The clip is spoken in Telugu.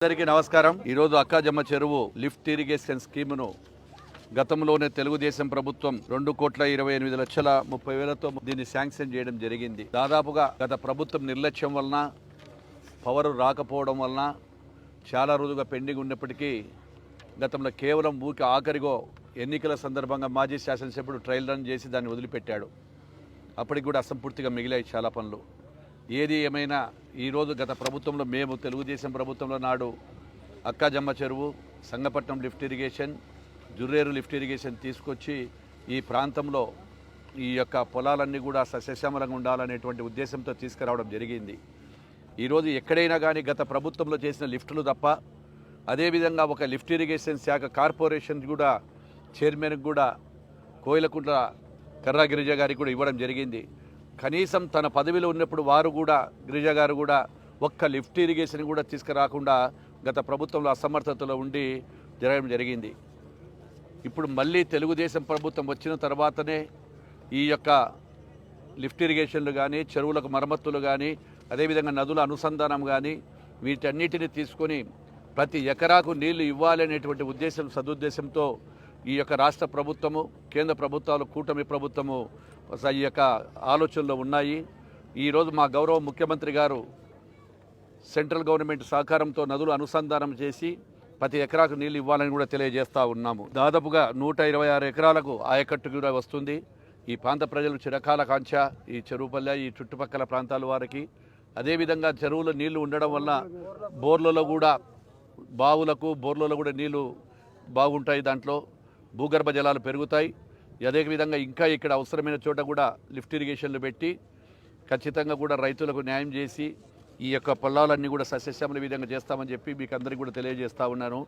అందరికీ నమస్కారం. ఈరోజు అక్కాజమ్మ చెరువు లిఫ్ట్ ఇరిగేషన్ స్కీమును గతంలోనే తెలుగుదేశం ప్రభుత్వం 2,28,30,000తో దీన్ని శాంక్షన్ చేయడం జరిగింది. దాదాపుగా గత ప్రభుత్వం నిర్లక్ష్యం వలన, పవర్ రాకపోవడం వలన చాలా రోజుగా పెండింగ్ ఉన్నప్పటికీ గతంలో కేవలం ఊరికి ఆఖరిగో ఎన్నికల సందర్భంగా మాజీ శాసనసభ్యుడు ట్రయల్ రన్ చేసి దాన్ని వదిలిపెట్టాడు. అప్పటికి కూడా అసంపూర్తిగా మిగిలాయి చాలా పనులు. ఏది ఏమైనా ఈరోజు గత ప్రభుత్వంలో మేము తెలుగుదేశం ప్రభుత్వంలో నాడు అక్కాజమ్మ చెరువు, Sangapatnam lift irrigation, Jurreru lift irrigation తీసుకొచ్చి ఈ ప్రాంతంలో ఈ యొక్క పొలాలన్నీ కూడా సస్యశ్యామలంగా ఉండాలనేటువంటి ఉద్దేశంతో తీసుకురావడం జరిగింది. ఈరోజు ఎక్కడైనా కానీ గత ప్రభుత్వంలో చేసిన లిఫ్టులు తప్ప, అదేవిధంగా ఒక లిఫ్ట్ ఇరిగేషన్ శాఖ కార్పొరేషన్ కూడా చైర్మన్కి కూడా కోయిలకుంట్ల కర్రా గిరిజ గారికి కూడా ఇవ్వడం జరిగింది. కనీసం తన పదవిలో ఉన్నప్పుడు వారు కూడా, గిరిజ గారు కూడా ఒక్క లిఫ్ట్ ఇరిగేషన్ కూడా తీసుకురాకుండా గత ప్రభుత్వంలో అసమర్థతలో ఉండి జరగడం జరిగింది. ఇప్పుడు మళ్ళీ తెలుగుదేశం ప్రభుత్వం వచ్చిన తర్వాతనే ఈ యొక్క లిఫ్ట్ ఇరిగేషన్లు కానీ, చెరువులకు మరమ్మతులు కానీ, అదేవిధంగా నదుల అనుసంధానం కానీ వీటన్నిటిని తీసుకొని ప్రతి ఎకరాకు నీళ్లు ఇవ్వాలనేటువంటి ఉద్దేశం, సదుద్దేశంతో ఈ యొక్క రాష్ట్ర ప్రభుత్వము, కేంద్ర ప్రభుత్వాలు, కూటమి ప్రభుత్వము ఈ యొక్క ఆలోచనలో ఉన్నాయి. ఈరోజు మా గౌరవ ముఖ్యమంత్రి గారు సెంట్రల్ గవర్నమెంట్ సహకారంతో నదులు అనుసంధానం చేసి ప్రతి ఎకరాకు నీళ్ళు ఇవ్వాలని కూడా తెలియజేస్తూ ఉన్నాము. దాదాపుగా 126 ఎకరాలకు ఆయకట్టు కూడా వస్తుంది. ఈ ప్రాంత ప్రజలు చిరకాల కాంక్ష ఈ చెరువుపల్లె, ఈ చుట్టుపక్కల ప్రాంతాల వారికి. అదేవిధంగా చెరువులో నీళ్లు ఉండడం వల్ల బోర్లలో కూడా, బావులకు బోర్లలో కూడా నీళ్లు బాగుంటాయి. దాంట్లో భూగర్భ జలాలు పెరుగుతాయి. అదేవిధంగా ఇంకా ఇక్కడ అవసరమైన చోట కూడా లిఫ్ట్ ఇరిగేషన్లు పెట్టి ఖచ్చితంగా కూడా రైతులకు న్యాయం చేసి ఈ యొక్క పొలాలన్నీ కూడా సస్యశ్యామల విధంగా చేస్తామని చెప్పి మీకు అందరికీ కూడా తెలియజేస్తూ ఉన్నాను.